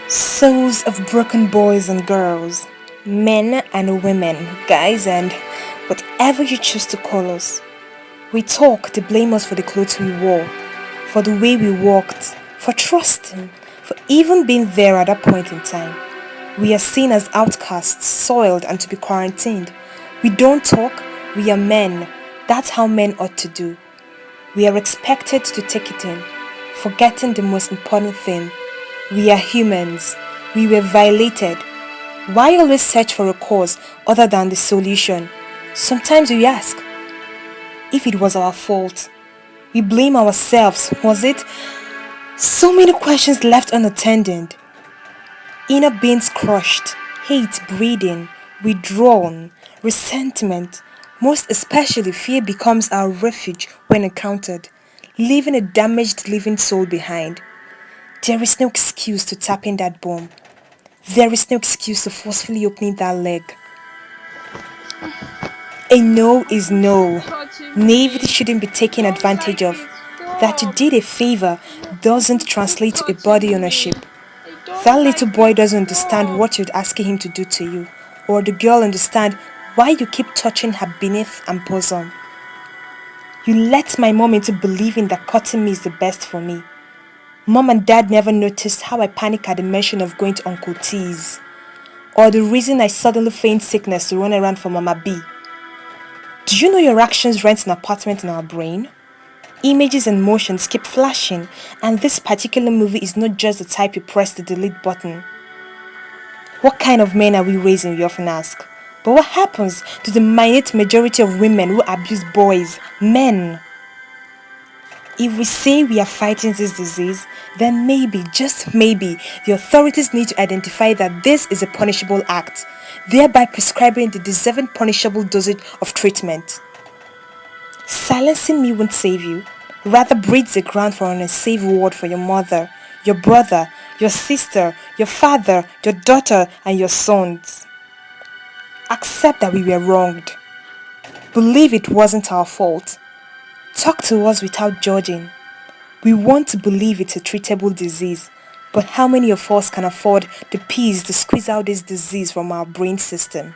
Souls of broken boys and girls, men and women, guys and whatever you choose to call us. We talk to blame us for the clothes we wore, for the way we walked, for trusting, for even being there at that point in time. We are seen as outcasts, soiled, and to be quarantined. We don't talk, we are men. That's how men ought to do. We are expected to take it in, forgetting the most important thing. We are humans. We were violated. Why always search for a cause other than the solution? Sometimes we ask if it was our fault. We blame ourselves. Was it? So many questions left unattended. Inner beings crushed, hate breeding, withdrawn, resentment. Most especially, fear becomes our refuge when encountered, leaving a damaged living soul behind. There is no excuse to tapping that bomb. There is no excuse to forcefully opening that leg. A no is no. Touching Naivety me. shouldn't be taken Don't advantage like of. it. That you Stop. did a favor doesn't translate to a body Touching ownership. me. I don't That little like boy it. doesn't understand Stop. what you're asking him to do to you, or the girl understand why you keep touching her beneath and bosom. You let my mom into believing that cutting me is the best for me. Mom and dad never noticed how I panic at the mention of going to Uncle T's, or the reason I suddenly feign sickness to run around for Mama B. Do you know your actions rent an apartment in our brain? Images and motions keep flashing, and this particular movie is not just the type you press the delete button. What kind of men are we raising, we often ask. But what happens to the minute majority of women who abuse boys, men? If we say we are fighting this disease, then maybe, just maybe, the authorities need to identify that this is a punishable act, thereby prescribing the deserving punishable dosage of treatment. Silencing me won't save you, rather breeds the ground for an unsafe world for your mother, your brother, your sister, your father, your daughter, and your sons. Accept that we were wronged. Believe it wasn't our fault. Talk to us without judging. We want to believe it's a treatable disease, but how many of us can afford the peace to squeeze out this disease from our brain system?